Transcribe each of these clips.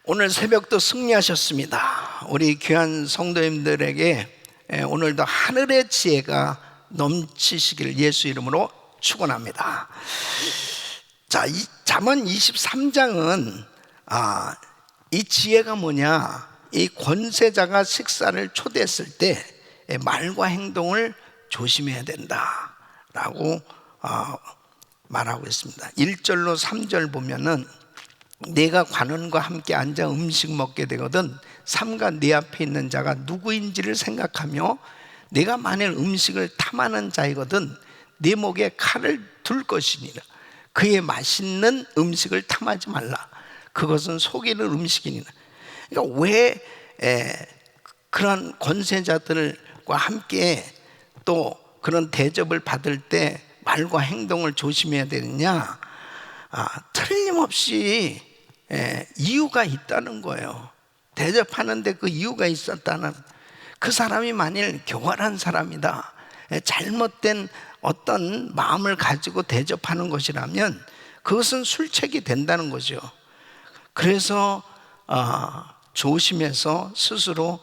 오늘 새벽도 승리하셨습니다. 우리 귀한 성도님들에게 오늘도 하늘의 지혜가 넘치시길 예수 이름으로 축원합니다. 자, 이 잠언 23장은 이 지혜가 뭐냐? 이 권세자가 식사를 초대했을 때 말과 행동을 조심해야 된다라고 말하고 있습니다. 1절로 3절 보면은 내가 관원과 함께 앉아 음식 먹게 되거든 삼가 네 앞에 있는 자가 누구인지를 생각하며 내가 만일 음식을 탐하는 자이거든 네 목에 칼을 둘 것이니라. 그의 맛있는 음식을 탐하지 말라. 그것은 속이는 음식이니라. 그러니까 왜 그런 권세자들과 함께 또 그런 대접을 받을 때 말과 행동을 조심해야 되느냐? 틀림없이 이유가 있다는 거예요. 대접하는데 그 이유가 있었다는, 그 사람이 만일 교활한 사람이다, 잘못된 어떤 마음을 가지고 대접하는 것이라면 그것은 술책이 된다는 거죠. 그래서 조심해서 스스로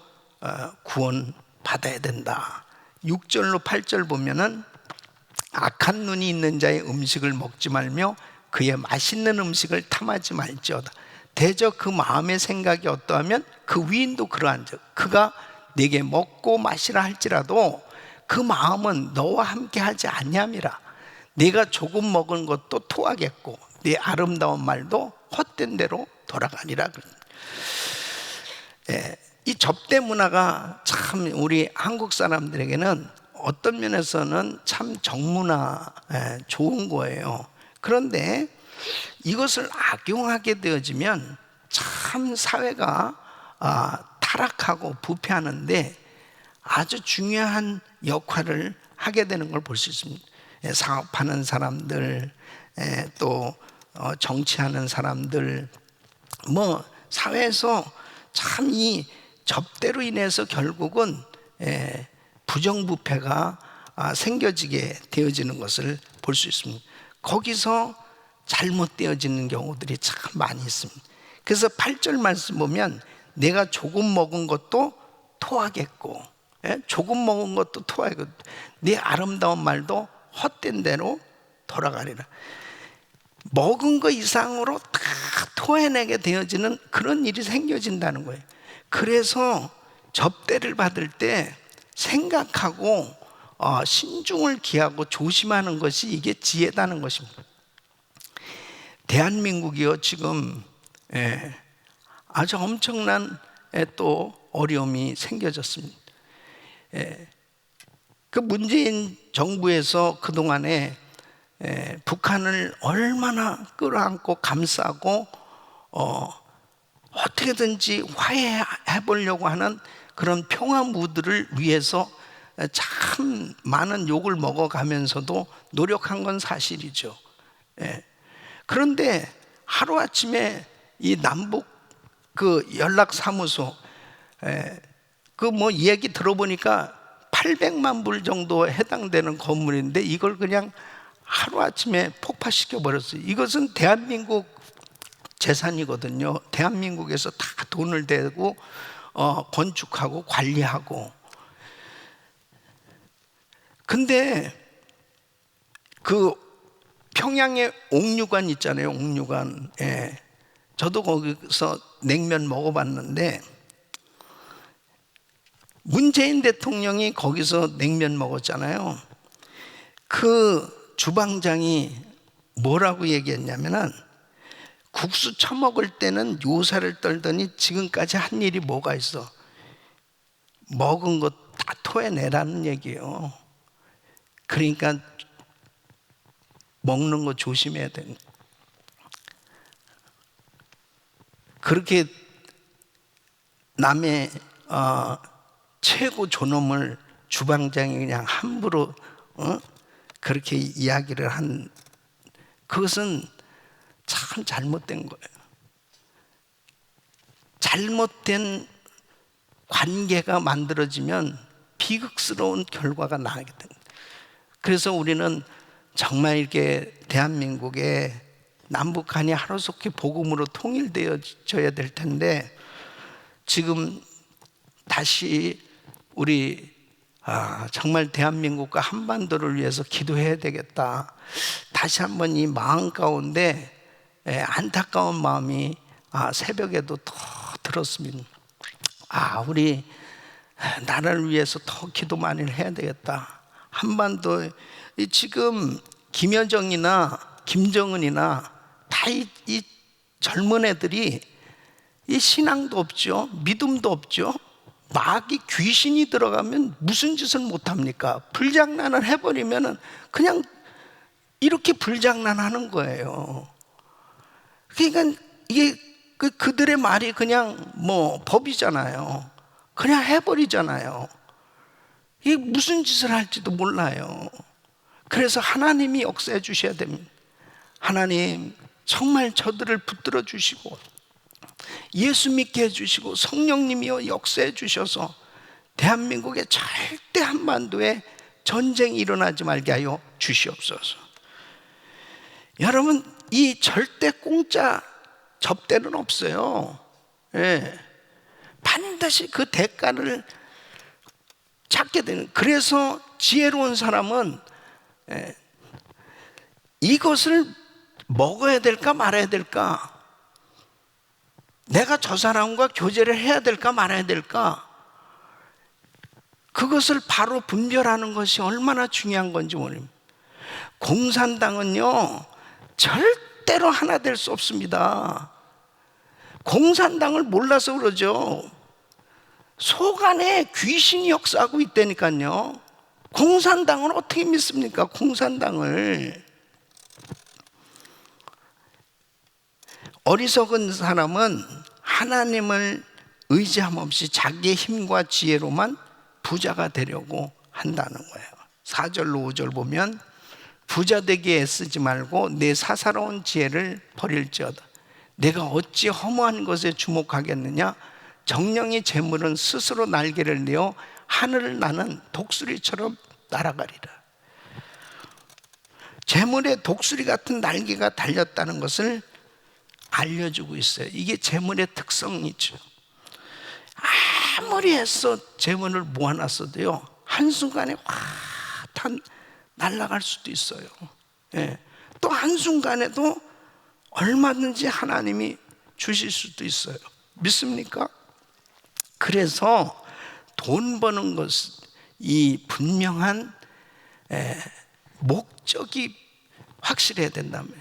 구원받아야 된다. 6절로 8절 보면은 악한 눈이 있는 자의 음식을 먹지 말며 그의 맛있는 음식을 탐하지 말지어다. 대저 그 마음의 생각이 어떠하면 그 위인도 그러한즉 그가 네게 먹고 마시라 할지라도 그 마음은 너와 함께 하지 아니함이라. 네가 조금 먹은 것도 토하겠고 네 아름다운 말도 헛된 대로 돌아가니라. 이 접대 문화가 참 우리 한국 사람들에게는 어떤 면에서는 참 정문화 좋은 거예요. 그런데 이것을 악용하게 되어지면 참 사회가 타락하고 부패하는데 아주 중요한 역할을 하게 되는 걸 볼 수 있습니다. 사업하는 사람들, 또 정치하는 사람들, 뭐 사회에서 참 이 접대로 인해서 결국은 부정부패가 생겨지게 되어지는 것을 볼 수 있습니다. 거기서 잘못되어지는 경우들이 참 많이 있습니다. 그래서 8절 말씀 보면 내가 조금 먹은 것도 토하겠고, 조금 먹은 것도 토하겠고 네 아름다운 말도 헛된 대로 돌아가리라. 먹은 것 이상으로 다 토해내게 되어지는 그런 일이 생겨진다는 거예요. 그래서 접대를 받을 때 생각하고 신중을 기하고 조심하는 것이 이게 지혜다는 것입니다. 대한민국이요 지금 아주 엄청난 또 어려움이 생겨졌습니다. 그 문재인 정부에서 그동안에 북한을 얼마나 끌어안고 감싸고 어떻게든지 화해해 보려고 하는 그런 평화 무드를 위해서 참 많은 욕을 먹어가면서도 노력한 건 사실이죠. 그런데 하루아침에 이 남북 그 연락사무소 그 뭐 얘기 들어보니까 800만 불 정도 해당되는 건물인데 이걸 그냥 하루아침에 폭파시켜 버렸어요. 이것은 대한민국 재산이거든요. 대한민국에서 다 돈을 대고 건축하고 관리하고. 근데 그 평양에 옥류관 있잖아요. 옥류관. 저도 거기서 냉면 먹어봤는데 문재인 대통령이 거기서 냉면 먹었잖아요. 그 주방장이 뭐라고 얘기했냐면은 국수 처먹을 때는 요사를 떨더니 지금까지 한 일이 뭐가 있어? 먹은 것 다 토해내라는 얘기예요. 그러니까 먹는 거 조심해야 되는. 그렇게 남의 최고 존엄을 주방장이 그냥 함부로 그렇게 이야기를 한, 그것은 참 잘못된 거예요. 잘못된 관계가 만들어지면 비극스러운 결과가 나게 됩니다. 그래서 우리는 정말 이렇게 대한민국에 남북한이 하루속히 복음으로 통일되어져야 될 텐데 지금 다시 우리 정말 대한민국과 한반도를 위해서 기도해야 되겠다. 다시 한번 이 마음 가운데 안타까운 마음이 새벽에도 더 들었습니다. 우리 나라를 위해서 더 기도 많이 해야 되겠다. 한반도 지금 김여정이나 김정은이나 다 이 젊은 애들이 이 신앙도 없죠. 믿음도 없죠. 마귀 귀신이 들어가면 무슨 짓을 못합니까? 불장난을 해버리면 그냥 이렇게 불장난하는 거예요. 그러니까 이게 그들의 말이 그냥 뭐 법이잖아요. 그냥 해버리잖아요. 이게 무슨 짓을 할지도 몰라요. 그래서 하나님이 역사해 주셔야 됩니다. 하나님 정말 저들을 붙들어 주시고 예수 믿게 해주시고 성령님이여 역사해 주셔서 대한민국에 절대 한반도에 전쟁이 일어나지 말게 하여 주시옵소서. 여러분, 이 절대 공짜 접대는 없어요. 반드시 그 대가를 찾게 되는. 그래서 지혜로운 사람은 이것을 먹어야 될까 말아야 될까, 내가 저 사람과 교제를 해야 될까 말아야 될까, 그것을 바로 분별하는 것이 얼마나 중요한 건지 모릅니다. 공산당은요 절대로 하나 될 수 없습니다. 공산당을 몰라서 그러죠. 속 안에 귀신이 역사하고 있다니까요. 공산당을 어떻게 믿습니까? 공산당을. 어리석은 사람은 하나님을 의지함 없이 자기의 힘과 지혜로만 부자가 되려고 한다는 거예요. 4절로 5절 보면 부자 되기에 애쓰지 말고 내 사사로운 지혜를 버릴지어다. 내가 어찌 허무한 것에 주목하겠느냐? 정령이 재물은 스스로 날개를 내어 하늘을 나는 독수리처럼 날아가리라. 재물에 독수리 같은 날개가 달렸다는 것을 알려주고 있어요. 이게 재물의 특성이죠. 아무리 애써 재물을 모아놨어도요 한순간에 확 날아갈 수도 있어요. 또 한순간에도 얼마든지 하나님이 주실 수도 있어요. 믿습니까? 그래서 돈 버는 것은 이 분명한 목적이 확실해야 된다면,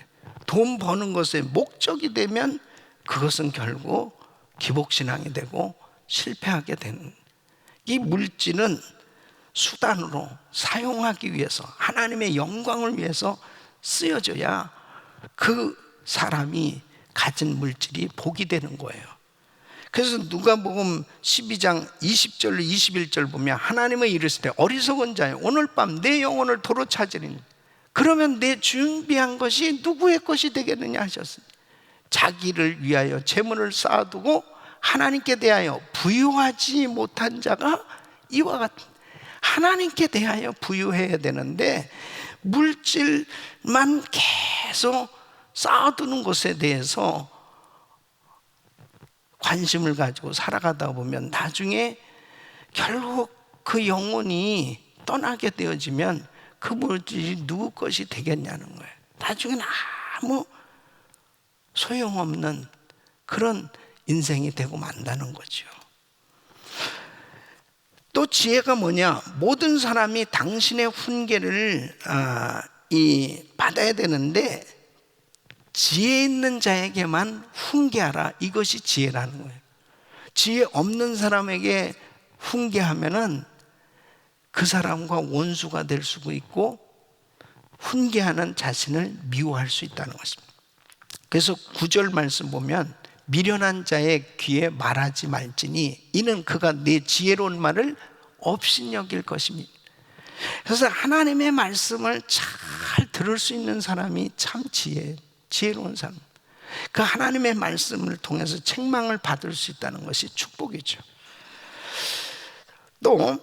돈 버는 것의 목적이 되면 그것은 결국 기복신앙이 되고 실패하게 되는, 이 물질은 수단으로 사용하기 위해서 하나님의 영광을 위해서 쓰여져야 그 사람이 가진 물질이 복이 되는 거예요. 그래서 누가복음 12장 20절로 21절 보면 하나님은 이르시되 어리석은 자여 오늘 밤 내 영혼을 도로 찾으리니 그러면 내 준비한 것이 누구의 것이 되겠느냐 하셨습니다. 자기를 위하여 재물을 쌓아두고 하나님께 대하여 부유하지 못한 자가 이와 같은, 하나님께 대하여 부유해야 되는데 물질만 계속 쌓아두는 것에 대해서 관심을 가지고 살아가다 보면 나중에 결국 그 영혼이 떠나게 되어지면 그 물질이 누구 것이 되겠냐는 거예요. 나중에는 아무 소용없는 그런 인생이 되고 만다는 거죠. 또 지혜가 뭐냐? 모든 사람이 당신의 훈계를 받아야 되는데 지혜 있는 자에게만 훈계하라. 이것이 지혜라는 거예요. 지혜 없는 사람에게 훈계하면은 그 사람과 원수가 될 수도 있고 훈계하는 자신을 미워할 수 있다는 것입니다. 그래서 9절 말씀 보면 미련한 자의 귀에 말하지 말지니 이는 그가 내 지혜로운 말을 업신여길 것입니다. 그래서 하나님의 말씀을 잘 들을 수 있는 사람이 참 지혜로운 사람. 그 하나님의 말씀을 통해서 책망을 받을 수 있다는 것이 축복이죠. 또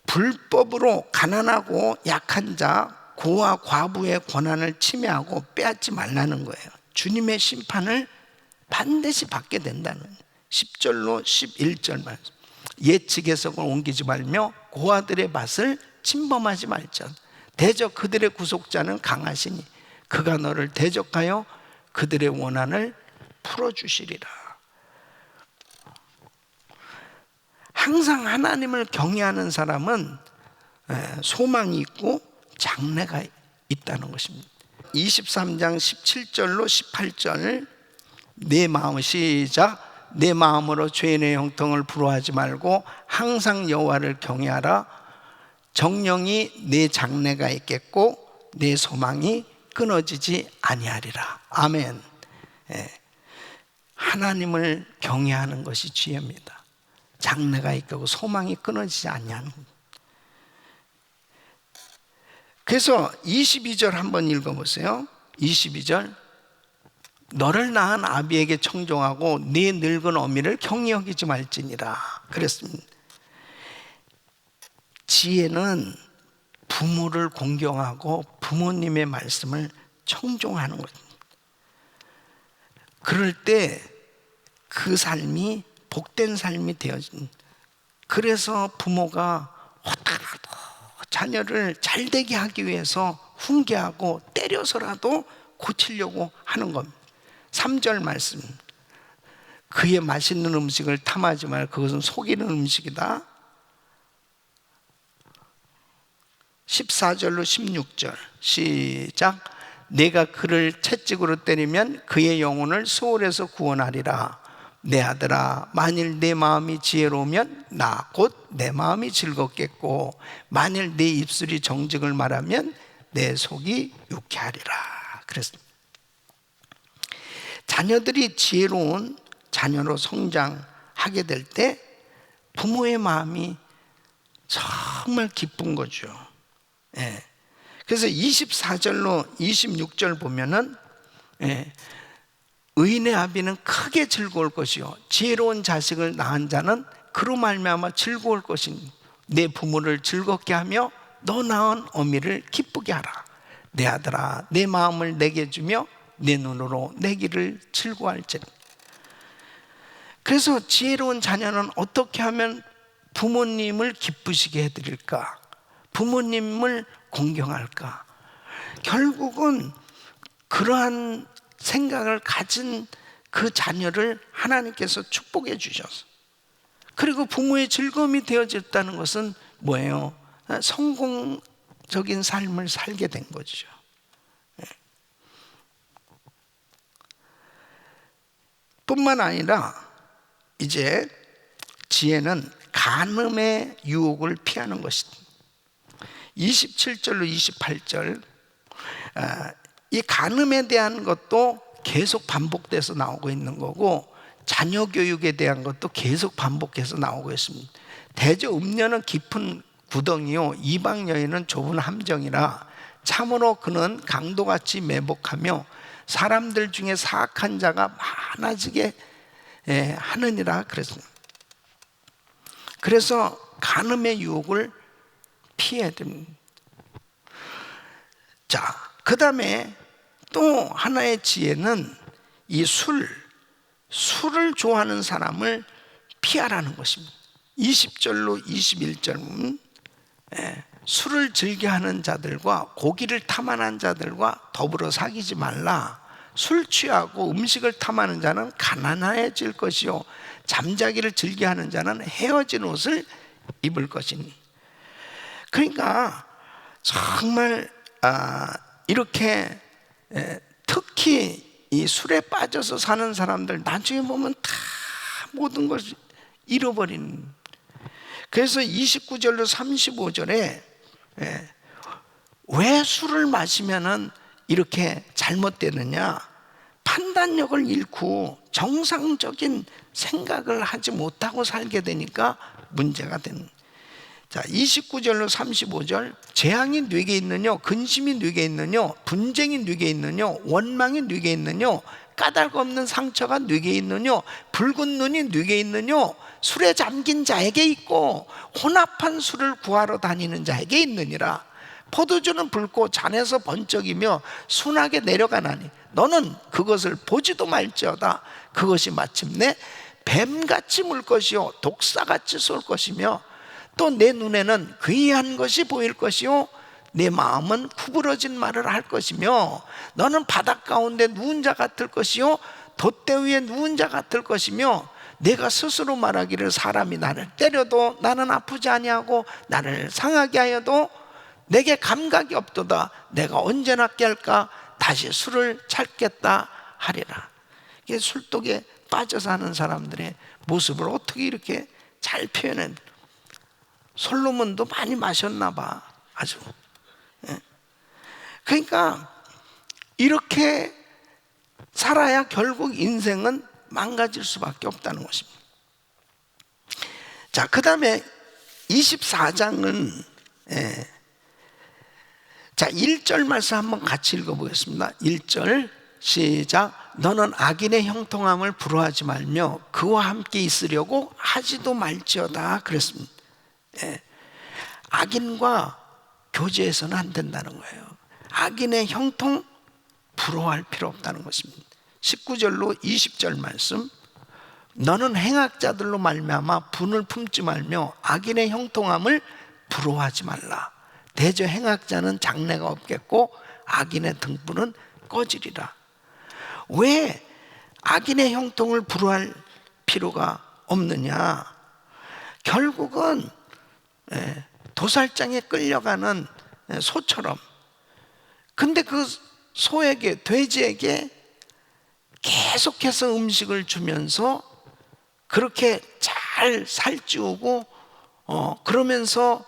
불법으로 가난하고 약한 자, 고와 과부의 권한을 침해하고 빼앗지 말라는 거예요. 주님의 심판을 반드시 받게 된다는 10절로 11절 말씀. 옛 지계석을 옮기지 말며 고아들의 밭을 침범하지 말자. 대적 그들의 구속자는 강하시니 그가 너를 대적하여 그들의 원한을 풀어주시리라. 항상 하나님을 경외하는 사람은 소망이 있고 장래가 있다는 것입니다. 23장 17절로 18절 내 마음 시작. 내 마음으로 죄인의 형통을 부러워하지 말고 항상 여호와를 경외하라. 정령이 내 장래가 있겠고 내 소망이 끊어지지 아니하리라. 아멘. 하나님을 경외하는 것이 지혜입니다. 장래가 있고 소망이 끊어지지 아니하는 것. 그래서 22절 한번 읽어보세요. 22절 너를 낳은 아비에게 청종하고 네 늙은 어미를 경히 여기지 말지니라 그랬습니다. 지혜는 부모를 공경하고 부모님의 말씀을 청종하는 것입니다. 그럴 때 그 삶이 복된 삶이 되어진. 그래서 부모가 어떻게라도 자녀를 잘되게 하기 위해서 훈계하고 때려서라도 고치려고 하는 겁니다. 3절 말씀. 그의 맛있는 음식을 탐하지 말. 그것은 속이는 음식이다. 14절로 16절 시작. 내가 그를 채찍으로 때리면 그의 영혼을 소홀에서 구원하리라. 내 아들아, 만일 내 마음이 지혜로우면 나 곧 내 마음이 즐겁겠고 만일 내 입술이 정직을 말하면 내 속이 유쾌하리라. 그랬습니다. 자녀들이 지혜로운 자녀로 성장하게 될 때 부모의 마음이 정말 기쁜 거죠. 그래서 24절로 26절 보면은 의인의 아비는 크게 즐거울 것이요 지혜로운 자식을 낳은 자는 그로 말미암아 즐거울 것이니 내 부모를 즐겁게 하며 너 낳은 어미를 기쁘게 하라. 내 아들아, 내 마음을 내게 주며 내 눈으로 내 길을 즐거워할지니. 그래서 지혜로운 자녀는 어떻게 하면 부모님을 기쁘시게 해드릴까? 부모님을 공경할까? 결국은 그러한 생각을 가진 그 자녀를 하나님께서 축복해 주셔서, 그리고 부모의 즐거움이 되어졌다는 것은 뭐예요? 성공적인 삶을 살게 된 거죠. 뿐만 아니라 이제 지혜는 간음의 유혹을 피하는 것이다. 27절로 28절 이 간음에 대한 것도 계속 반복돼서 나오고 있는 거고 자녀 교육에 대한 것도 계속 반복해서 나오고 있습니다. 대저 음녀는 깊은 구덩이요 이방 여인은 좁은 함정이라 참으로 그는 강도같이 매복하며 사람들 중에 사악한 자가 많아지게 하느니라 그랬습니다. 그래서 간음의 유혹을 피해야 됩니다. 자, 그 다음에 또 하나의 지혜는 이 술을 좋아하는 사람을 피하라는 것입니다. 20절로 21절은 술을 즐겨하는 자들과 고기를 탐하는 자들과 더불어 사귀지 말라. 술 취하고 음식을 탐하는 자는 가난해질 것이요 잠자기를 즐겨하는 자는 헤어진 옷을 입을 것이니. 그러니까 정말 이렇게 특히 이 술에 빠져서 사는 사람들 나중에 보면 다 모든 걸 잃어버리는. 그래서 29절로 35절에 왜 술을 마시면은 이렇게 잘못되느냐, 판단력을 잃고 정상적인 생각을 하지 못하고 살게 되니까 문제가 되는. 자, 29절로 35절 재앙이 뇌게 있느뇨, 근심이 뇌게 있느뇨, 분쟁이 뇌게 있느뇨, 원망이 뇌게 있느뇨, 까닭 없는 상처가 뇌게 있느뇨, 붉은 눈이 뇌게 있느뇨, 술에 잠긴 자에게 있고 혼합한 술을 구하러 다니는 자에게 있느니라. 포도주는 붉고 잔에서 번쩍이며 순하게 내려가나니 너는 그것을 보지도 말지어다. 그것이 마침내 뱀같이 물 것이요 독사같이 쏠 것이며 또 내 눈에는 괴이한 것이 보일 것이요 내 마음은 구부러진 말을 할 것이며 너는 바닷 가운데 누운 자 같을 것이요 돛대 위에 누운 자 같을 것이며 내가 스스로 말하기를 사람이 나를 때려도 나는 아프지 아니하고 나를 상하게 하여도 내게 감각이 없도다. 내가 언제 낫게 할까? 다시 술을 찾겠다 하리라. 이게 술독에 빠져 사는 사람들의 모습을 어떻게 이렇게 잘 표현해. 솔로몬도 많이 마셨나 봐. 아주. 그러니까 이렇게 살아야 결국 인생은 망가질 수밖에 없다는 것입니다. 자, 그 다음에 24장은 자, 1절 말씀 한번 같이 읽어보겠습니다. 1절 시작. 너는 악인의 형통함을 부러워하지 말며 그와 함께 있으려고 하지도 말지어다 그랬습니다. 악인과 교제해서는 안 된다는 거예요. 악인의 형통 부러워할 필요 없다는 것입니다. 19절로 20절 말씀. 너는 행악자들로 말미암아 분을 품지 말며 악인의 형통함을 부러워하지 말라. 대저 행악자는 장래가 없겠고 악인의 등불은 꺼지리라. 왜 악인의 형통을 부러워할 필요가 없느냐? 결국은 도살장에 끌려가는 소처럼, 근데 그 소에게, 돼지에게 계속해서 음식을 주면서 그렇게 잘 살찌우고 그러면서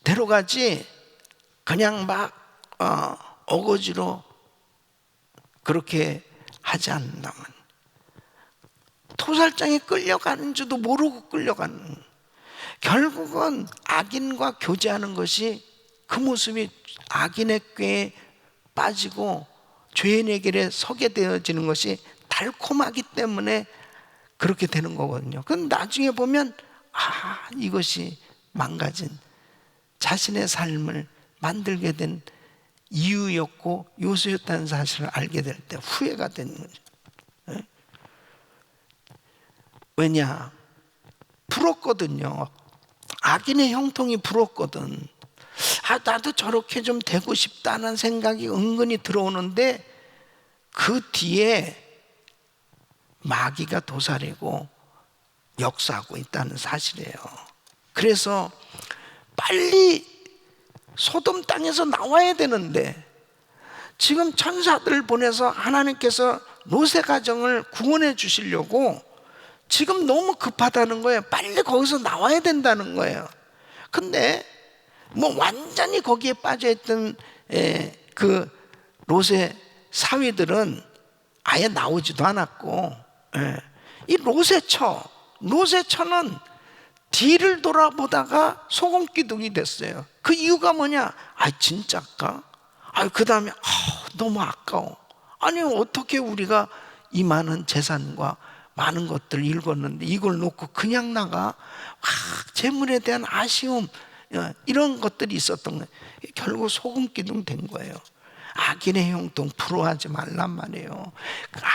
데려가지, 그냥 막 어거지로 그렇게 하지 않는다면 토살장에 끌려가는 줄도 모르고 끌려가는, 결국은 악인과 교제하는 것이, 그 모습이 악인의 꾀에 빠지고 죄인의 길에 서게 되어지는 것이 달콤하기 때문에 그렇게 되는 거거든요. 그럼 나중에 보면 이것이 망가진 자신의 삶을 만들게 된 이유였고 요소였다는 사실을 알게 될 때 후회가 되는 거죠. 왜냐? 부럽거든요. 악인의 형통이 부럽거든. 나도 저렇게 좀 되고 싶다는 생각이 은근히 들어오는데 그 뒤에 마귀가 도사리고 역사하고 있다는 사실이에요. 그래서 빨리 소돔 땅에서 나와야 되는데 지금 천사들을 보내서 하나님께서 롯의 가정을 구원해 주시려고 지금 너무 급하다는 거예요. 빨리 거기서 나와야 된다는 거예요. 근데 뭐 완전히 거기에 빠져있던 그 롯의 사위들은 아예 나오지도 않았고, 이 롯의 처는 뒤를 돌아보다가 소금기둥이 됐어요. 그 이유가 뭐냐? 진짜일까? 그 다음에 너무 아까워. 아니 어떻게 우리가 이 많은 재산과 많은 것들을 읽었는데 이걸 놓고 그냥 나가? 재물에 대한 아쉬움, 이런 것들이 있었던 거예요. 결국 소금기둥 된 거예요. 악인의 형통 부러워하지 말란 말이에요.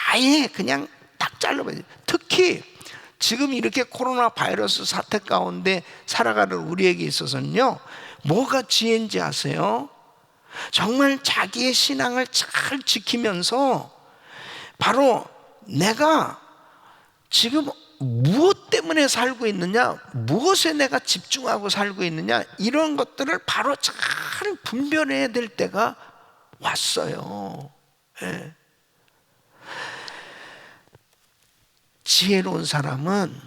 아예 그냥 딱 잘라버려요. 특히 지금 이렇게 코로나 바이러스 사태 가운데 살아가는 우리에게 있어서는요, 뭐가 지혜인지 아세요? 정말 자기의 신앙을 잘 지키면서 바로 내가 지금 무엇 때문에 살고 있느냐, 무엇에 내가 집중하고 살고 있느냐, 이런 것들을 바로 잘 분별해야 될 때가 왔어요. 지혜로운 사람은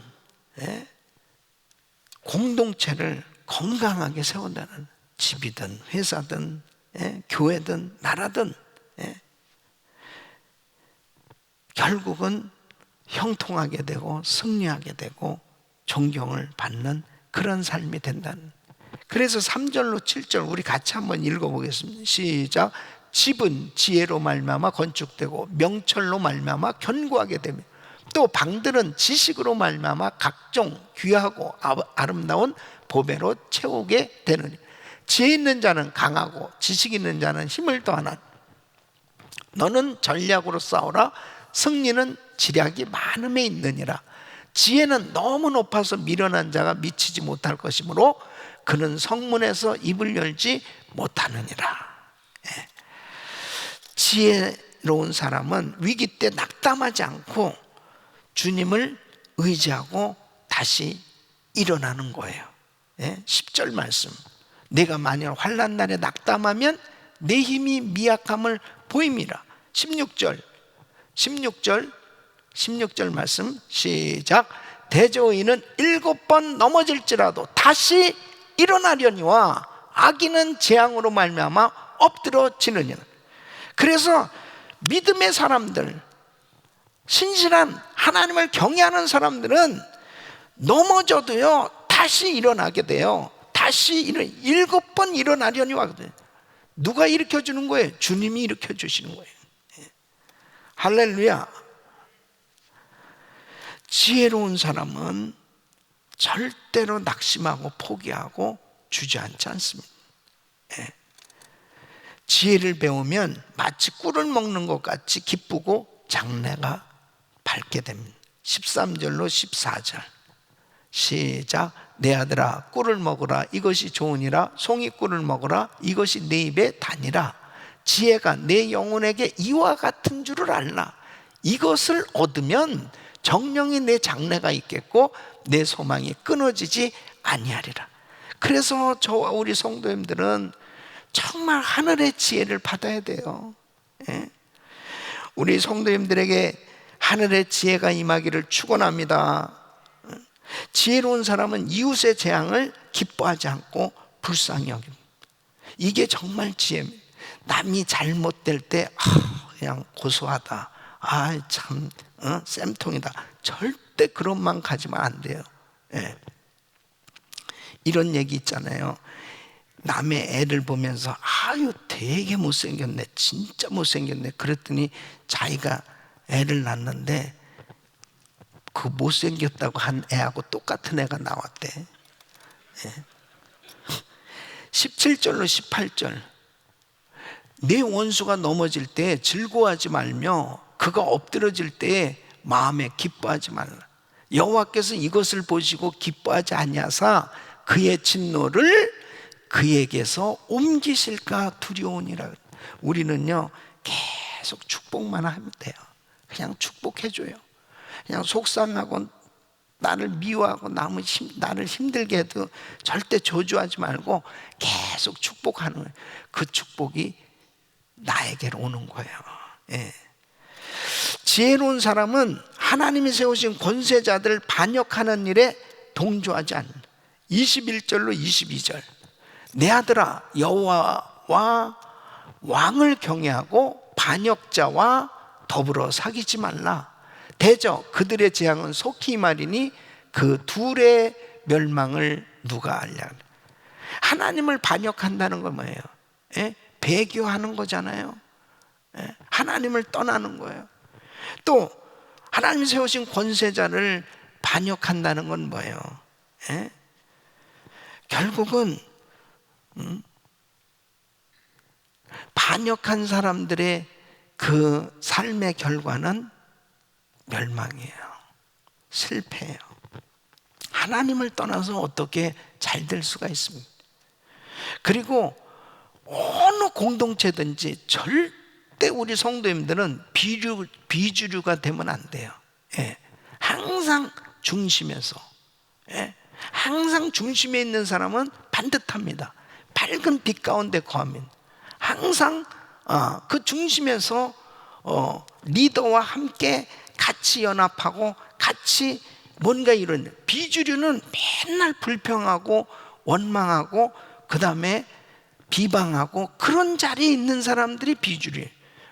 공동체를 건강하게 세운다는, 집이든 회사든 교회든 나라든 결국은 형통하게 되고 승리하게 되고 존경을 받는 그런 삶이 된다는. 그래서 3절로 7절 우리 같이 한번 읽어보겠습니다. 시작. 집은 지혜로 말미암아 건축되고 명철로 말미암아 견고하게 되며 또 방들은 지식으로 말미암아 각종 귀하고 아름다운 보배로 채우게 되느니 지혜 있는 자는 강하고 지식 있는 자는 힘을 더하나 너는 전략으로 싸우라. 승리는 지략이 많음에 있느니라. 지혜는 너무 높아서 미련한 자가 미치지 못할 것이므로 그는 성문에서 입을 열지 못하느니라. 지혜로운 사람은 위기 때 낙담하지 않고 주님을 의지하고 다시 일어나는 거예요. 10절 말씀. 내가 만일 환난 날에 낙담하면 내 힘이 미약함을 보임이라. 16절 말씀 시작. 대저의인은 7번 넘어질지라도 다시 일어나려니와 악인은 재앙으로 말미암아 엎드러지느니라. 그래서 믿음의 사람들, 신실한 하나님을 경외하는 사람들은 넘어져도요 다시 일어나게 돼요. 다시 7번 일어나려니와. 누가 일으켜주는 거예요? 주님이 일으켜주시는 거예요. 할렐루야. 지혜로운 사람은 절대로 낙심하고 포기하고 주저앉지 않습니다. 지혜를 배우면 마치 꿀을 먹는 것 같이 기쁘고 장래가 밝게 됩니다. 13절로 14절 시작. 내 아들아 꿀을 먹으라. 이것이 좋으니라. 송이 꿀을 먹으라. 이것이 내 입에 다니라. 지혜가 내 영혼에게 이와 같은 줄을 알라. 이것을 얻으면 정령이 내 장래가 있겠고 내 소망이 끊어지지 아니하리라. 그래서 저와 우리 성도님들은 정말 하늘의 지혜를 받아야 돼요. 우리 성도님들에게 하늘의 지혜가 임하기를 축원합니다. 지혜로운 사람은 이웃의 재앙을 기뻐하지 않고 불쌍히 여깁니다. 이게 정말 지혜입니다. 남이 잘못될 때 그냥 고소하다, 참 쌤통이다, 절대 그런 마음 가지면 안 돼요. 이런 얘기 있잖아요. 남의 애를 보면서 아유 되게 못생겼네, 진짜 못생겼네. 그랬더니 자기가 애를 낳는데 그 못생겼다고 한 애하고 똑같은 애가 나왔대. 17절로 18절. 내 원수가 넘어질 때 즐거워하지 말며 그가 엎드러질 때 마음에 기뻐하지 말라. 여호와께서 이것을 보시고 기뻐하지 아니하사 그의 진노를 그에게서 옮기실까 두려우니라. 우리는요 계속 축복만 하면 돼요. 그냥 축복해줘요. 그냥 속상하고 나를 미워하고 나를 힘들게 해도 절대 저주하지 말고 계속 축복하는 거예요. 그 축복이 나에게로 오는 거예요. 지혜로운 사람은 하나님이 세우신 권세자들 반역하는 일에 동조하지 않는다. 21절로 22절. 내 아들아 여호와와 왕을 경외하고 반역자와 더불어 사귀지 말라. 대저 그들의 재앙은 속히 임하리니 그 둘의 멸망을 누가 알랴. 하나님을 반역한다는 건 뭐예요? 배교하는 거잖아요. 하나님을 떠나는 거예요. 또 하나님 세우신 권세자를 반역한다는 건 뭐예요? 결국은 반역한 사람들의 그 삶의 결과는 멸망이에요. 실패예요. 하나님을 떠나서 어떻게 잘 될 수가 있습니까? 그리고 어느 공동체든지 절대 우리 성도님들은 비주류가 되면 안 돼요. 항상 중심에서, 항상 중심에 있는 사람은 반듯합니다. 밝은 빛 가운데 거합니다. 항상 그 중심에서 리더와 함께 같이 연합하고 같이 뭔가 이런. 비주류는 맨날 불평하고 원망하고 그 다음에 비방하고 그런 자리에 있는 사람들이 비주류예요.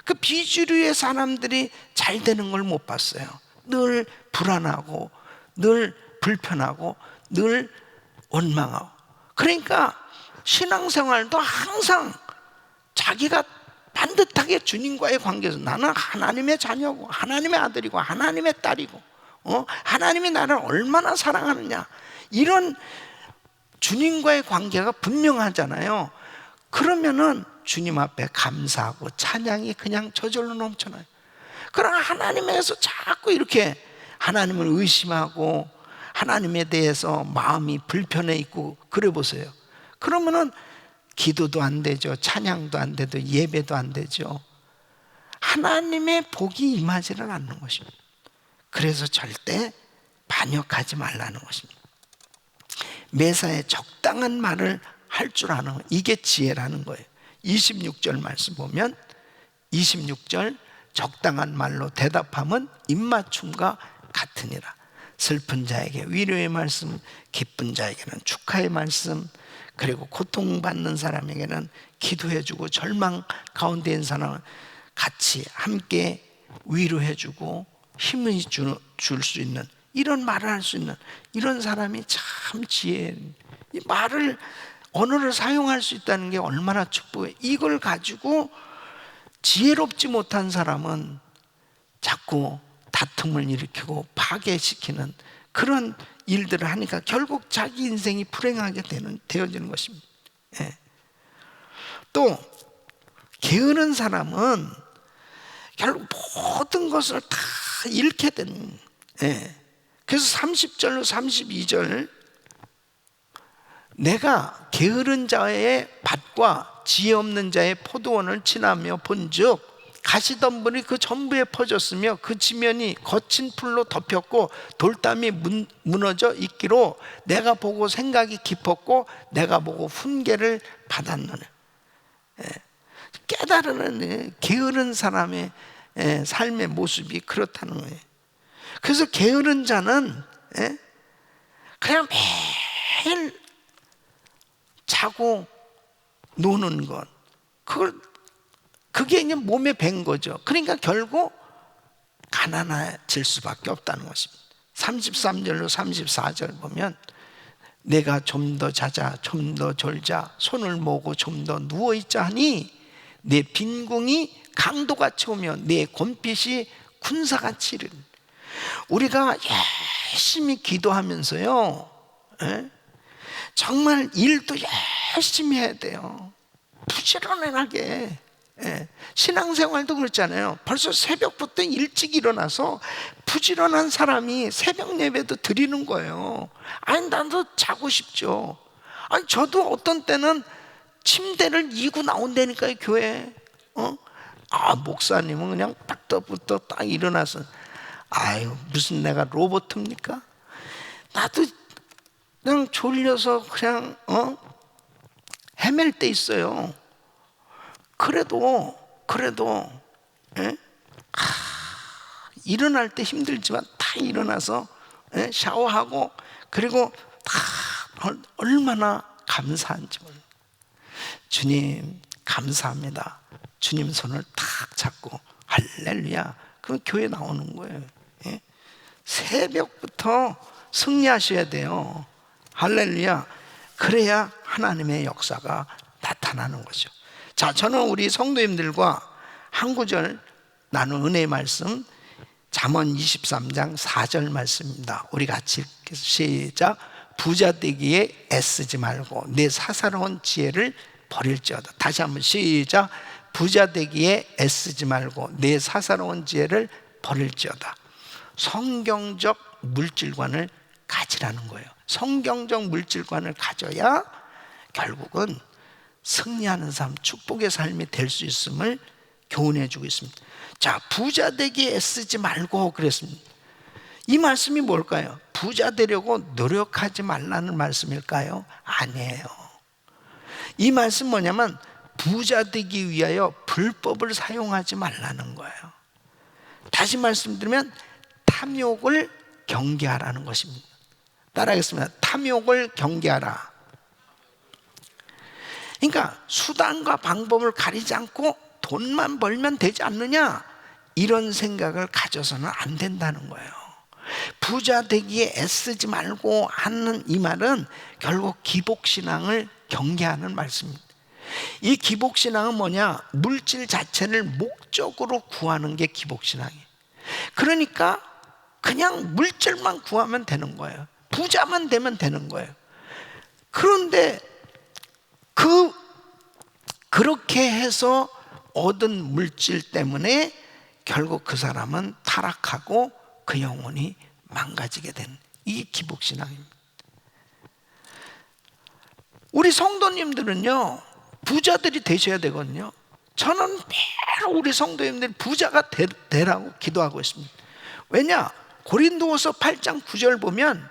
그 비주류의 사람들이 잘 되는 걸 못 봤어요. 늘 불안하고 늘 불편하고 늘 원망하고. 그러니까 신앙생활도 항상 자기가 반듯하게 주님과의 관계에서 나는 하나님의 자녀고 하나님의 아들이고 하나님의 딸이고 하나님이 나를 얼마나 사랑하느냐, 이런 주님과의 관계가 분명하잖아요. 그러면은 주님 앞에 감사하고 찬양이 그냥 저절로 넘쳐나요. 그러나 하나님에서 자꾸 이렇게 하나님을 의심하고 하나님에 대해서 마음이 불편해 있고 그래 보세요. 그러면은 기도도 안 되죠. 찬양도 안 되죠. 예배도 안 되죠. 하나님의 복이 임하지는 않는 것입니다. 그래서 절대 반역하지 말라는 것입니다. 매사에 적당한 말을 할 줄 아는 거, 이게 지혜라는 거예요. 26절 말씀 보면 26절 적당한 말로 대답함은 입맞춤과 같으니라. 슬픈 자에게 위로의 말씀, 기쁜 자에게는 축하의 말씀, 그리고 고통받는 사람에게는 기도해주고 절망 가운데 있는 사람은 같이 함께 위로해주고 힘을 줄 수 있는 이런 말을 할 수 있는 이런 사람이 참 지혜. 이 말을 언어를 사용할 수 있다는 게 얼마나 축복이에요. 이걸 가지고 지혜롭지 못한 사람은 자꾸 다툼을 일으키고 파괴시키는 그런 일들을 하니까 결국 자기 인생이 불행하게 되어지는 것입니다. 예. 또 게으른 사람은 결국 모든 것을 다 잃게 되는. 예. 그래서 30절로 32절 내가 게으른 자의 밭과 지혜 없는 자의 포도원을 지나며 본즉 가시덤불이 그 전부에 퍼졌으며 그 지면이 거친 풀로 덮였고 돌담이 무너져 있기로 내가 보고 생각이 깊었고 내가 보고 훈계를 받았노니. 깨달으는 게으른 사람의 삶의 모습이 그렇다는 거예요. 그래서 게으른 자는 그냥 매일 자고 노는 것, 그게 이제 몸에 밴 거죠. 그러니까 결국 가난해질 수밖에 없다는 것입니다. 33절로 34절 보면 내가 좀 더 자자, 좀 더 졸자, 손을 모으고 좀 더 누워있자 하니 내 빈궁이 강도같이 오며 내 곰핏이 군사같이 이르니. 우리가 열심히 기도하면서요, 정말 일도 열심히 해야 돼요. 부지런하게. 신앙생활도 그렇잖아요. 벌써 새벽부터 일찍 일어나서 부지런한 사람이 새벽 예배도 드리는 거예요. 아니 나도 자고 싶죠. 아니 저도 어떤 때는 침대를 이고 나온다니까요, 교회. 목사님은 그냥 딱부터 딱 일어나서 아유 무슨 내가 로봇입니까? 나도 그냥 졸려서 그냥 헤맬 때 있어요. 그래도 일어날 때 힘들지만 다 일어나서 샤워하고 그리고 다 얼마나 감사한지 몰라요. 주님 감사합니다. 주님 손을 탁 잡고 할렐루야. 그럼 교회 나오는 거예요. 새벽부터 승리하셔야 돼요. 할렐루야. 그래야 하나님의 역사가 나타나는 거죠. 자, 저는 우리 성도님들과 한 구절 나눈 은혜의 말씀 잠언 23장 4절 말씀입니다. 우리 같이 시작. 부자 되기에 애쓰지 말고 내 사사로운 지혜를 버릴지어다. 다시 한번 시작. 부자 되기에 애쓰지 말고 내 사사로운 지혜를 버릴지어다. 성경적 물질관을 가지라는 거예요. 성경적 물질관을 가져야 결국은 승리하는 삶, 축복의 삶이 될 수 있음을 교훈해 주고 있습니다. 자, 부자 되기에 애쓰지 말고 그랬습니다. 이 말씀이 뭘까요? 부자 되려고 노력하지 말라는 말씀일까요? 아니에요. 이 말씀 뭐냐면 부자 되기 위하여 불법을 사용하지 말라는 거예요. 다시 말씀드리면 탐욕을 경계하라는 것입니다. 따라하겠습니다. 탐욕을 경계하라. 그러니까 수단과 방법을 가리지 않고 돈만 벌면 되지 않느냐, 이런 생각을 가져서는 안 된다는 거예요. 부자 되기에 애쓰지 말고 하는 이 말은 결국 기복신앙을 경계하는 말씀입니다. 이 기복신앙은 뭐냐? 물질 자체를 목적으로 구하는 게 기복신앙이에요. 그러니까 그냥 물질만 구하면 되는 거예요. 부자만 되면 되는 거예요. 그런데 그 그렇게 해서 얻은 물질 때문에 결국 그 사람은 타락하고 그 영혼이 망가지게 된, 이게 기복신앙입니다. 우리 성도님들은요, 부자들이 되셔야 되거든요. 저는 매일 우리 성도님들이 부자가 되라고 기도하고 있습니다. 왜냐? 고린도후서 8장 9절 보면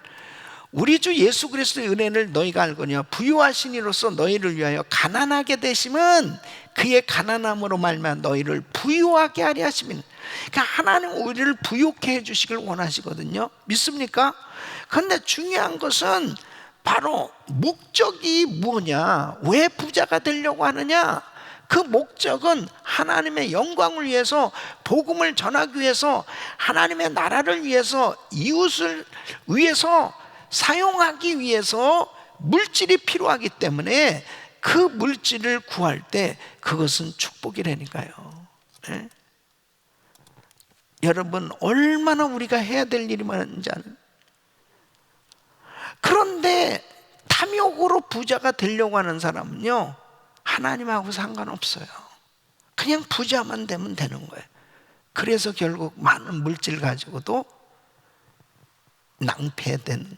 우리 주 예수 그리스도의 은혜를 너희가 알거니와 부유하신 이로써 너희를 위하여 가난하게 되심은 그의 가난함으로 말미암아 너희를 부유하게 하려 하심이니. 그러니까 하나님 우리를 부유케 해주시길 원하시거든요. 믿습니까? 그런데 중요한 것은 바로 목적이 뭐냐, 왜 부자가 되려고 하느냐. 그 목적은 하나님의 영광을 위해서, 복음을 전하기 위해서, 하나님의 나라를 위해서, 이웃을 위해서 사용하기 위해서 물질이 필요하기 때문에 그 물질을 구할 때 그것은 축복이라니까요. 네? 여러분, 얼마나 우리가 해야 될 일이 많은지 아는. 그런데 탐욕으로 부자가 되려고 하는 사람은요, 하나님하고 상관없어요. 그냥 부자만 되면 되는 거예요. 그래서 결국 많은 물질 가지고도 낭패된,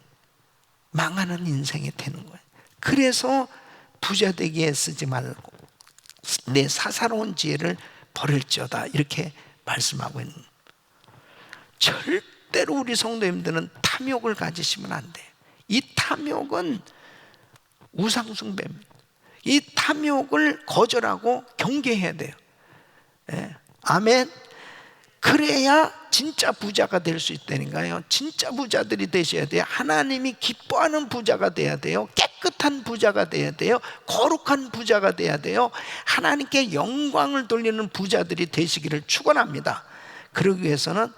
망하는 인생이 되는 거예요. 그래서 부자 되기에 쓰지 말고 내 사사로운 지혜를 버릴지어다, 이렇게 말씀하고 있는. 절대로 우리 성도님들은 탐욕을 가지시면 안 돼요. 이 탐욕은 우상숭배입니다. 이 탐욕을 거절하고 경계해야 돼요. 예. 아멘. 그래야 진짜 부자가 될 수 있다니까요. 진짜 부자들이 되셔야 돼요. 하나님이 기뻐하는 부자가 돼야 돼요. 깨끗한 부자가 돼야 돼요. 거룩한 부자가 돼야 돼요. 하나님께 영광을 돌리는 부자들이 되시기를 축원합니다. 그러기 위해서는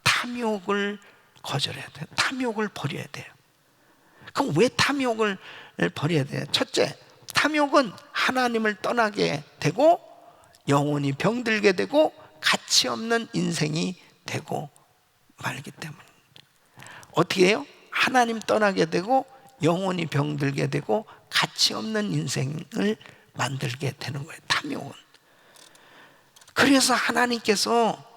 탐욕을 거절해야 돼요. 탐욕을 버려야 돼요. 그럼 왜 탐욕을 버려야 돼요? 첫째, 탐욕은 하나님을 떠나게 되고 영혼이 병들게 되고 가치 없는 인생이 되고 말기 때문에. 어떻게 해요? 하나님 떠나게 되고 영혼이 병들게 되고 가치 없는 인생을 만들게 되는 거예요, 탐욕은. 그래서 하나님께서,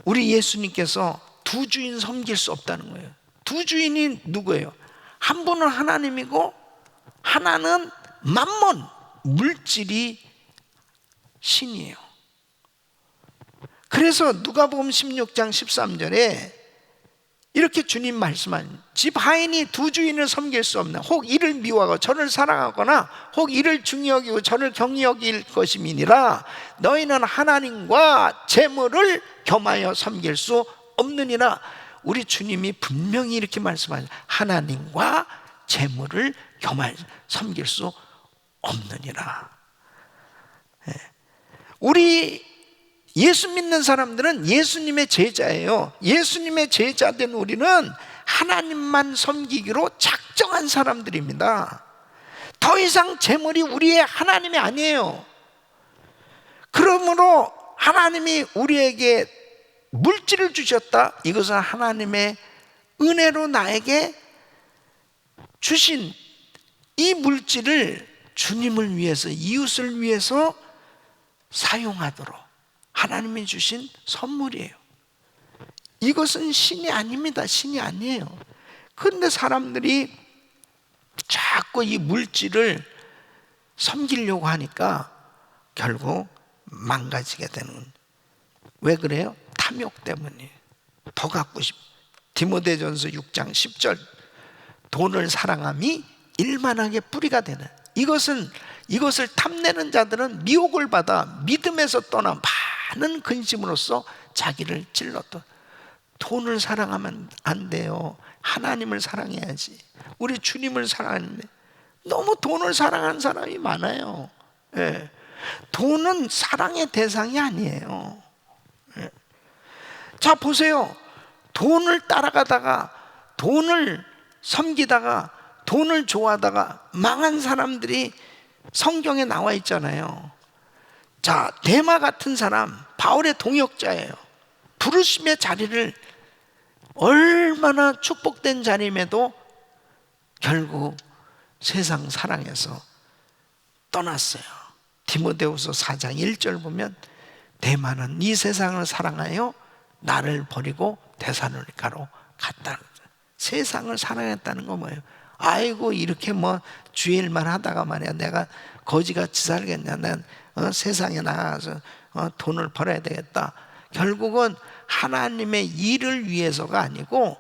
우리 예수님께서 두 주인 섬길 수 없다는 거예요. 두 주인이 누구예요? 한 분은 하나님이고 하나는 맘몬, 물질이 신이에요. 그래서 누가복음 16장 13절에 이렇게 주님 말씀하는, 집 하인이 두 주인을 섬길 수 없나, 혹 이를 미워하고 저를 사랑하거나 혹 이를 중히 여기고 저를 경히 여길 것임이니라. 너희는 하나님과 재물을 겸하여 섬길 수 없느니라. 우리 주님이 분명히 이렇게 말씀하세요. 하나님과 재물을 겸하여 섬길 수 없느니라. 우리 예수 믿는 사람들은 예수님의 제자예요. 예수님의 제자된 우리는 하나님만 섬기기로 작정한 사람들입니다. 더 이상 재물이 우리의 하나님이 아니에요. 그러므로 하나님이 우리에게 물질을 주셨다. 이것은 하나님의 은혜로 나에게 주신 이 물질을 주님을 위해서, 이웃을 위해서 사용하도록 하나님이 주신 선물이에요. 이것은 신이 아닙니다. 신이 아니에요. 그런데 사람들이 자꾸 이 물질을 섬기려고 하니까 결국 망가지게 되는. 왜 그래요? 탐욕 때문이에요. 더 갖고 싶어. 디모데전서 6장 10절, 돈을 사랑함이 일만하게 뿌리가 되는. 이것을 탐내는 자들은 미혹을 받아 믿음에서 떠나 많은 근심으로써 자기를 찔렀던. 돈을 사랑하면 안 돼요. 하나님을 사랑해야지. 우리 주님을 사랑하는데 너무 돈을 사랑하는 사람이 많아요. 예. 돈은 사랑의 대상이 아니에요. 예. 자, 보세요. 돈을 따라가다가, 돈을 섬기다가, 돈을 좋아하다가 망한 사람들이 성경에 나와 있잖아요. 자, 데마 같은 사람, 바울의 동역자예요. 부르심의 자리를, 얼마나 축복된 자림에도 결국 세상 사랑해서 떠났어요. 디모데후서 4장 1절 보면 대만은 이 세상을 사랑하여 나를 버리고 데살로니가로 갔다. 세상을 사랑했다는 건 뭐예요? 아이고 이렇게 뭐 주일만 하다가 말이야 내가 거지같이 살겠냐, 난 세상에 나가서 돈을 벌어야 되겠다. 결국은 하나님의 일을 위해서가 아니고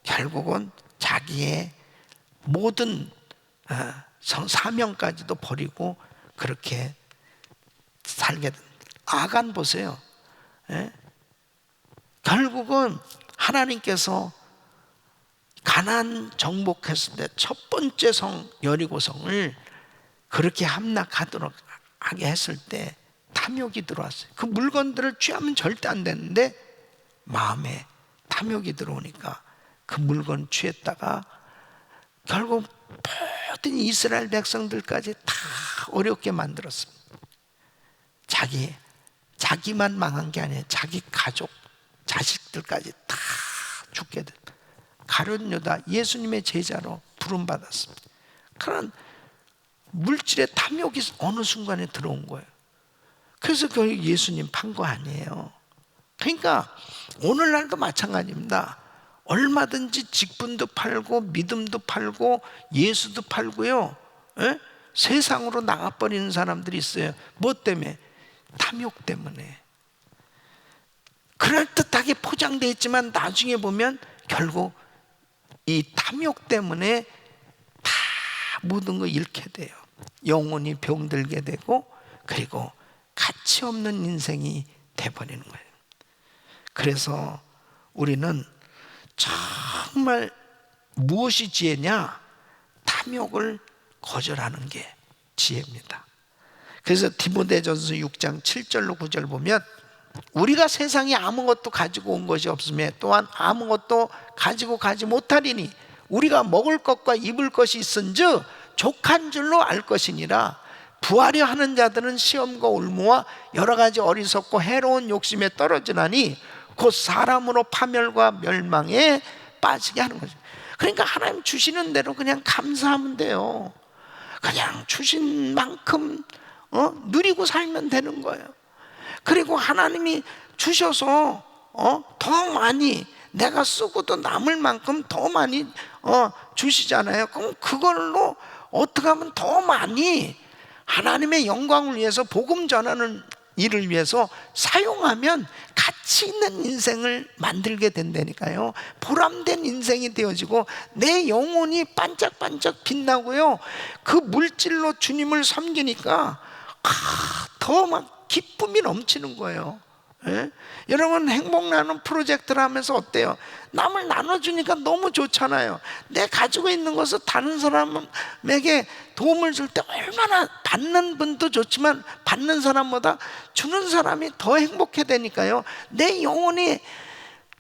결국은 자기의 모든 사명까지도 버리고 그렇게 살게 된. 아간 보세요. 결국은 하나님께서 가나안 정복했을 때 첫 번째 성 여리고성을 그렇게 함락하도록 하게 했을 때 탐욕이 들어왔어요. 그 물건들을 취하면 절대 안 되는데 마음에 탐욕이 들어오니까 그 물건 취했다가 결국 모든 이스라엘 백성들까지 다 어렵게 만들었습니다. 자기만 망한 게 아니에요. 자기 가족, 자식들까지 다 죽게 된. 가룟 유다 예수님의 제자로 부름받았습니다. 그런 물질의 탐욕이 어느 순간에 들어온 거예요. 그래서 그 예수님 판 거 아니에요. 그러니까 오늘날도 마찬가지입니다. 얼마든지 직분도 팔고 믿음도 팔고 예수도 팔고요, 세상으로 나가버리는 사람들이 있어요. 뭐 때문에? 탐욕 때문에. 그럴듯하게 포장되어 있지만 나중에 보면 결국 이 탐욕 때문에 다 모든 거 잃게 돼요. 영혼이 병들게 되고 그리고 가치 없는 인생이 돼버리는 거예요. 그래서 우리는 정말 무엇이 지혜냐? 탐욕을 거절하는 게 지혜입니다. 그래서 디모데전서 6장 7절로 9절 보면 우리가 세상에 아무것도 가지고 온 것이 없으며 또한 아무것도 가지고 가지 못하리니 우리가 먹을 것과 입을 것이 있은즉 족한 줄로 알 것이니라. 부하려 하는 자들은 시험과 올무와 여러 가지 어리석고 해로운 욕심에 떨어지나니 곧 사람으로 파멸과 멸망에 빠지게 하는 거죠. 그러니까 하나님 주시는 대로 그냥 감사하면 돼요. 그냥 주신 만큼 누리고 살면 되는 거예요. 그리고 하나님이 주셔서 더 많이 내가 쓰고도 남을 만큼 더 많이 주시잖아요. 그럼 그걸로 어떻게 하면 더 많이 하나님의 영광을 위해서 복음 전하는 일을 위해서 사용하면 가치 있는 인생을 만들게 된다니까요. 보람된 인생이 되어지고 내 영혼이 반짝반짝 빛나고요, 그 물질로 주님을 섬기니까 더 막 기쁨이 넘치는 거예요. 여러분 행복 나눔 프로젝트를 하면서 어때요? 남을 나눠주니까 너무 좋잖아요. 내 가지고 있는 것을 다른 사람에게 도움을 줄 때 얼마나 받는 분도 좋지만 받는 사람보다 주는 사람이 더 행복해 되니까요, 내 영혼이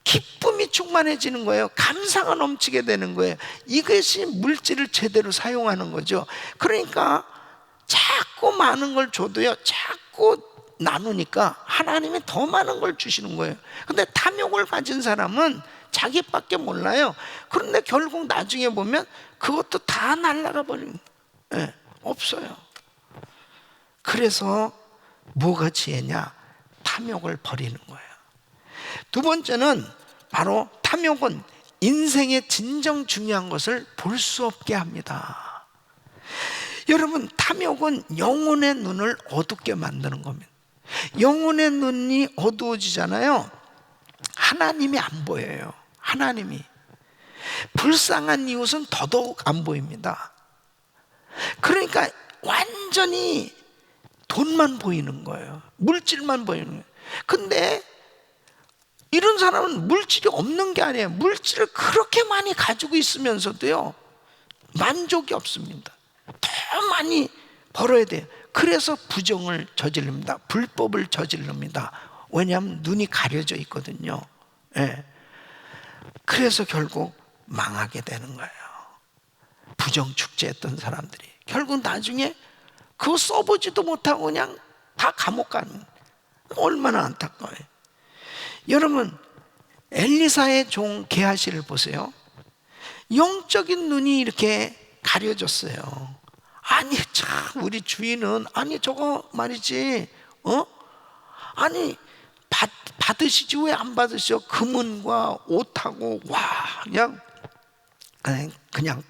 기쁨이 충만해지는 거예요. 감사가 넘치게 되는 거예요. 이것이 물질을 제대로 사용하는 거죠. 그러니까 자꾸 많은 걸 줘도요, 자꾸 나누니까 하나님이 더 많은 걸 주시는 거예요. 근데 탐욕을 가진 사람은 자기밖에 몰라요. 그런데 결국 나중에 보면 그것도 다 날아가 버리는 거예요. 없어요. 그래서 뭐가 지혜냐? 탐욕을 버리는 거예요. 두 번째는 바로 탐욕은 인생의 진정 중요한 것을 볼 수 없게 합니다. 여러분, 탐욕은 영혼의 눈을 어둡게 만드는 겁니다. 영혼의 눈이 어두워지잖아요. 하나님이 안 보여요. 하나님이. 불쌍한 이웃은 더더욱 안 보입니다. 그러니까 완전히 돈만 보이는 거예요. 물질만 보이는 거예요. 근데 이런 사람은 물질이 없는 게 아니에요. 물질을 그렇게 많이 가지고 있으면서도요, 만족이 없습니다. 더 많이 벌어야 돼요. 그래서 부정을 저지릅니다. 불법을 저지릅니다. 왜냐하면 눈이 가려져 있거든요. 그래서 결국 망하게 되는 거예요. 부정축제했던 사람들이 결국 나중에 그거 써보지도 못하고 그냥 다 감옥 가는, 얼마나 안타까워요. 여러분, 엘리사의 종 게하시를 보세요. 영적인 눈이 이렇게 가려졌어요. 아니 참 우리 주인은 아니 저거 말이지 아니 받으시지 왜 안 받으셔? 금은과 옷하고 와 그냥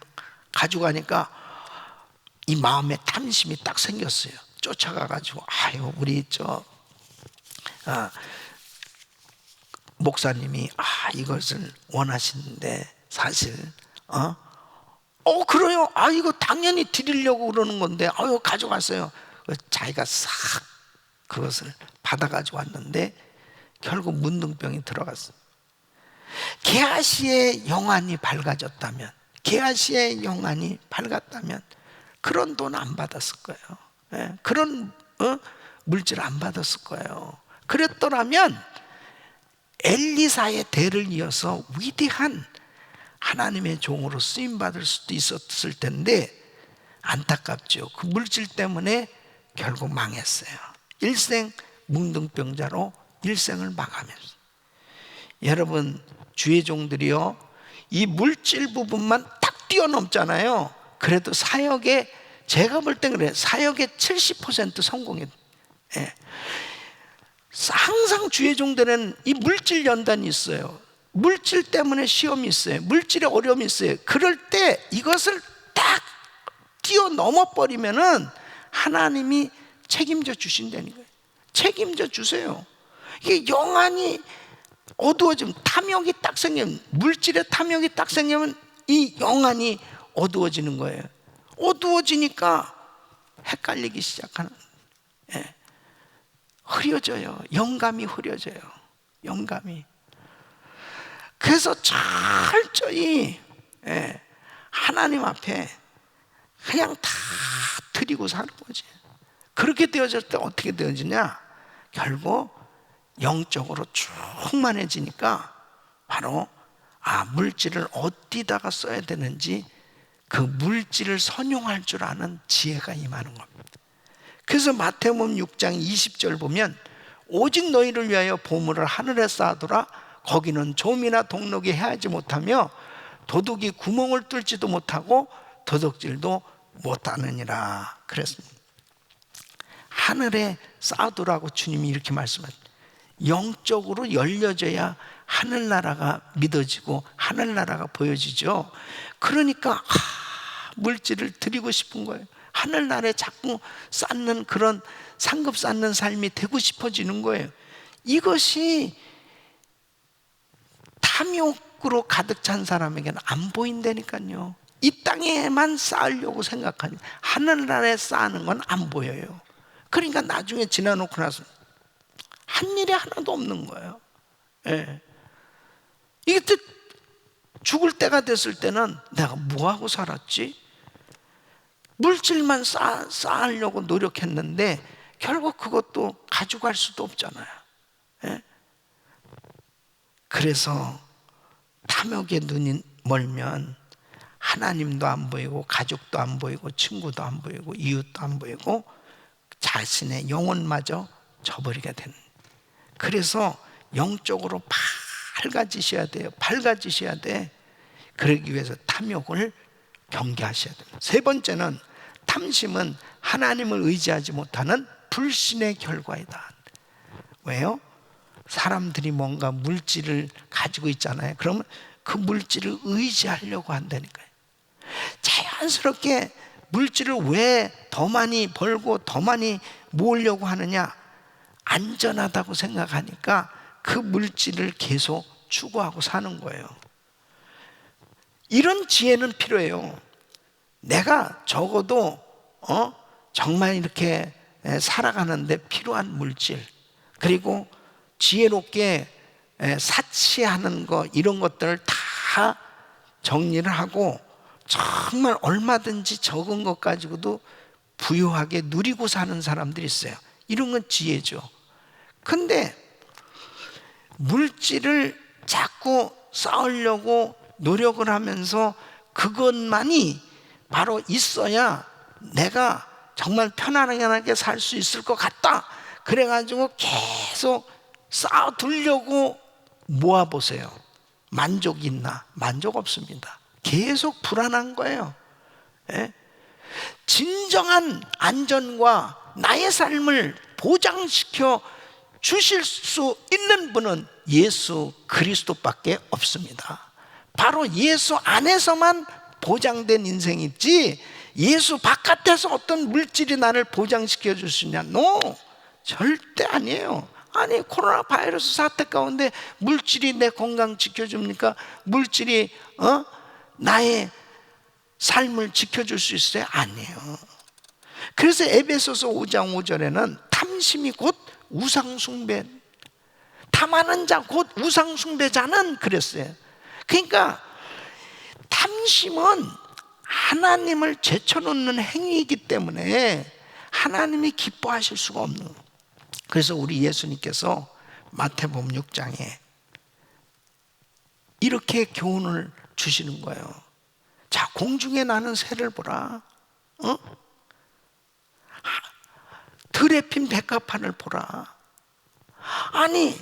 가져가니까 이 마음에 탐심이 딱 생겼어요. 쫓아가가지고 아유 우리 목사님이 이것을 원하시는데 사실 그래요. 이거 당연히 드리려고 그러는 건데 가져갔어요. 자기가 싹 그것을 받아가지고 왔는데 결국 문둥병이 들어갔어요. 게하시의 영안이 밝아졌다면, 게하시의 영안이 밝았다면 그런 돈 안 받았을 거예요. 그런 물질 안 받았을 거예요. 그랬더라면 엘리사의 대를 이어서 위대한 하나님의 종으로 쓰임받을 수도 있었을 텐데 안타깝죠. 그 물질 때문에 결국 망했어요. 일생 뭉둥병자로 일생을 마감했어요. 여러분 주의 종들이요 이 물질 부분만 딱 뛰어넘잖아요. 그래도 사역에 제가 볼 땐 그래요. 사역의 70% 성공해요. 항상 주의 종들은 이 물질 연단이 있어요. 물질 때문에 시험이 있어요. 물질에 어려움이 있어요. 그럴 때 이것을 딱 뛰어넘어 버리면은 하나님이 책임져 주신다는 거예요. 책임져 주세요. 이게 영안이 어두워지면 탐욕이 딱 생기면 물질에 탐욕이 딱 생기면 이 영안이 어두워지는 거예요. 어두워지니까 헷갈리기 시작하는 흐려져요. 영감이 흐려져요. 영감이. 그래서 철저히 하나님 앞에 그냥 다 드리고 사는 거지. 그렇게 되어질 때 어떻게 되어지냐? 결국 영적으로 충만해지니까 바로 물질을 어디다가 써야 되는지 그 물질을 선용할 줄 아는 지혜가 임하는 겁니다. 그래서 마태복음 6장 20절 보면 오직 너희를 위하여 보물을 하늘에 쌓아두라. 거기는 좀이나 동록이 해하지 못하며 도둑이 구멍을 뚫지도 못하고 도둑질도 못하느니라 그랬습니다. 하늘에 쌓아두라고 주님이 이렇게 말씀하십니다. 영적으로 열려져야 하늘나라가 믿어지고 하늘나라가 보여지죠. 그러니까 물질을 드리고 싶은 거예요. 하늘나라에 자꾸 쌓는 그런 상급 쌓는 삶이 되고 싶어지는 거예요. 이것이 탐욕으로 가득 찬 사람에게는 안 보인다니까요. 이 땅에만 쌓으려고 생각하니 하늘나라에 쌓는 건 안 보여요. 그러니까 나중에 지나놓고 나서 한 일이 하나도 없는 거예요. 이게 또 죽을 때가 됐을 때는 내가 뭐하고 살았지? 물질만 쌓으려고 노력했는데 결국 그것도 가져갈 수도 없잖아요. 그래서 탐욕에 눈이 멀면 하나님도 안 보이고 가족도 안 보이고 친구도 안 보이고 이웃도 안 보이고 자신의 영혼마저 저버리게 되는. 그래서 영적으로 밝아지셔야 돼요. 밝아지셔야 돼. 그러기 위해서 탐욕을 경계하셔야 됩니다. 세 번째는 탐심은 하나님을 의지하지 못하는 불신의 결과이다. 왜요? 사람들이 뭔가 물질을 가지고 있잖아요. 그러면 그 물질을 의지하려고 한다니까요. 자연스럽게 물질을 왜 더 많이 벌고 더 많이 모으려고 하느냐? 안전하다고 생각하니까 그 물질을 계속 추구하고 사는 거예요. 이런 지혜는 필요해요. 내가 적어도 정말 이렇게 살아가는데 필요한 물질, 그리고 지혜롭게 사치하는 거, 이런 것들을 다 정리를 하고 정말 얼마든지 적은 것 가지고도 부유하게 누리고 사는 사람들이 있어요. 이런 건 지혜죠. 근데 물질을 자꾸 쌓으려고 노력을 하면서 그것만이 바로 있어야 내가 정말 편안하게 살 수 있을 것 같다. 그래가지고 계속 쌓아두려고 모아보세요. 만족이 있나? 만족 없습니다. 계속 불안한 거예요. 진정한 안전과 나의 삶을 보장시켜 주실 수 있는 분은 예수 그리스도밖에 없습니다. 바로 예수 안에서만 보장된 인생이지 예수 바깥에서 어떤 물질이 나를 보장시켜 줄 수 있냐? 절대 아니에요. 아니, 코로나 바이러스 사태 가운데 물질이 내 건강 지켜줍니까? 물질이 나의 삶을 지켜줄 수 있어요? 아니에요. 그래서 에베소서 5장 5절에는 탐심이 곧 우상숭배, 탐하는 자 곧 우상숭배자는 그랬어요. 그러니까 탐심은 하나님을 제쳐놓는 행위이기 때문에 하나님이 기뻐하실 수가 없는 거예요. 그래서 우리 예수님께서 마태복음 6장에 이렇게 교훈을 주시는 거예요. 자, 공중에 나는 새를 보라. 들에 핀 백합화를 보라. 아니,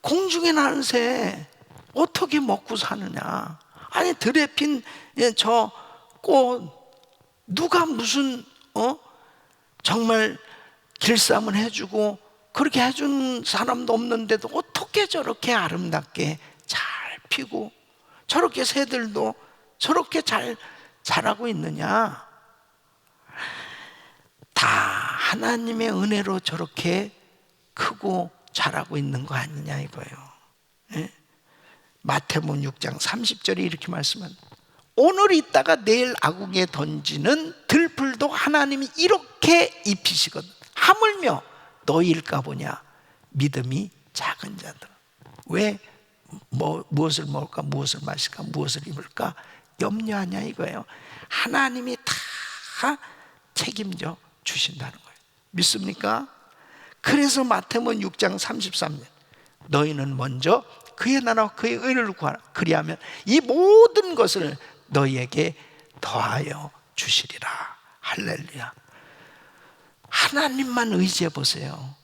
공중에 나는 새 어떻게 먹고 사느냐? 아니, 들에 핀 저 꽃 누가 무슨 정말 길쌈을 해주고 그렇게 해준 사람도 없는데도 어떻게 저렇게 아름답게 잘 피고 저렇게 새들도 저렇게 잘 자라고 있느냐? 다 하나님의 은혜로 저렇게 크고 자라고 있는 거 아니냐 이거예요. 예? 마태복음 6장 30절에 이렇게 말씀합니다. 오늘 있다가 내일 아궁이에 던지는 들풀도 하나님이 이렇게 입히시거든. 하물며 너희일까 보냐? 믿음이 작은 자들. 왜 무엇을 먹을까, 무엇을 마실까, 무엇을 입을까 염려하냐 이거예요. 하나님이 다 책임져 주신다는 거예요. 믿습니까? 그래서 마태복음 6장 33절 너희는 먼저 그의 나라와 그의 의를 구하라. 그리하면 이 모든 것을 너희에게 더하여 주시리라. 할렐루야. 하나님만 의지해 보세요.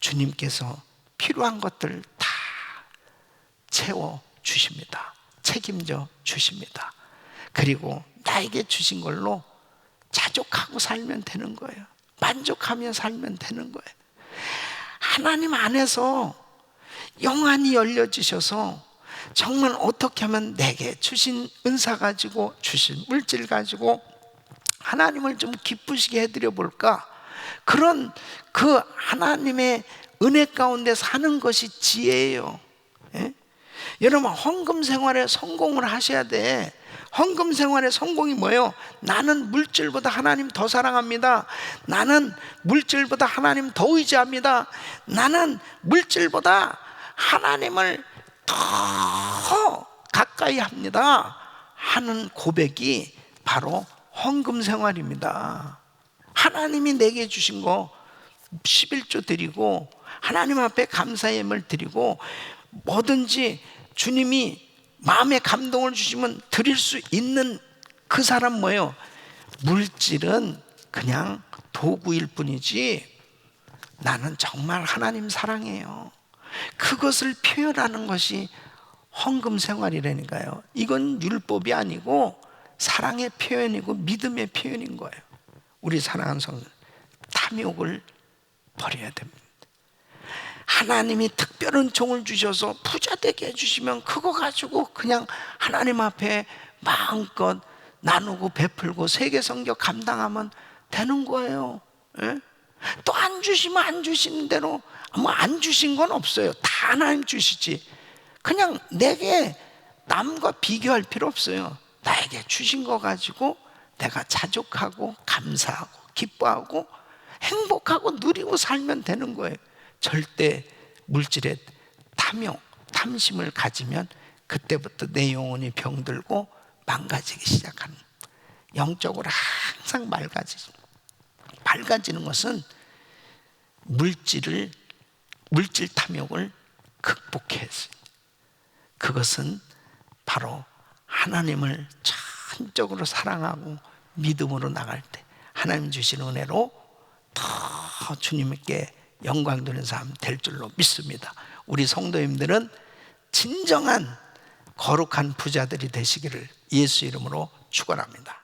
주님께서 필요한 것들 다 채워 주십니다. 책임져 주십니다. 그리고 나에게 주신 걸로 자족하고 살면 되는 거예요. 만족하며 살면 되는 거예요. 하나님 안에서 영안이 열려지셔서 정말 어떻게 하면 내게 주신 은사 가지고 주신 물질 가지고 하나님을 좀 기쁘시게 해드려 볼까? 그런 그 하나님의 은혜 가운데 사는 것이 지혜예요. 예? 여러분, 헌금 생활에 성공을 하셔야 돼. 헌금 생활의 성공이 뭐예요? 나는 물질보다 하나님 더 사랑합니다. 나는 물질보다 하나님 더 의지합니다. 나는 물질보다 하나님을 더 가까이 합니다 하는 고백이 바로 헌금 생활입니다. 하나님이 내게 주신 거 11조 드리고 하나님 앞에 감사의 예물 드리고 뭐든지 주님이 마음에 감동을 주시면 드릴 수 있는 그 사람 뭐예요? 물질은 그냥 도구일 뿐이지 나는 정말 하나님 사랑해요. 그것을 표현하는 것이 헌금 생활이라니까요. 이건 율법이 아니고 사랑의 표현이고 믿음의 표현인 거예요. 우리 사랑하는 성도, 탐욕을 버려야 됩니다. 하나님이 특별한 종을 주셔서 부자 되게 해주시면 그거 가지고 그냥 하나님 앞에 마음껏 나누고 베풀고 세계 선교 감당하면 되는 거예요. 예? 또 안 주시면 안 주시는 대로 뭐 안 주신 건 없어요. 다 하나님 주시지. 그냥 내게 남과 비교할 필요 없어요. 나에게 주신 거 가지고 내가 자족하고 감사하고 기뻐하고 행복하고 누리고 살면 되는 거예요. 절대 물질에 탐욕, 탐심을 가지면 그때부터 내 영혼이 병들고 망가지기 시작하는, 영적으로 항상 밝아지는 것은 물질 탐욕을 극복해서, 그것은 바로 하나님을 전적으로 사랑하고 믿음으로 나갈 때 하나님 주신 은혜로 더 주님께 영광 돌리는 삶 될 줄로 믿습니다. 우리 성도님들은 진정한 거룩한 부자들이 되시기를 예수 이름으로 축원합니다.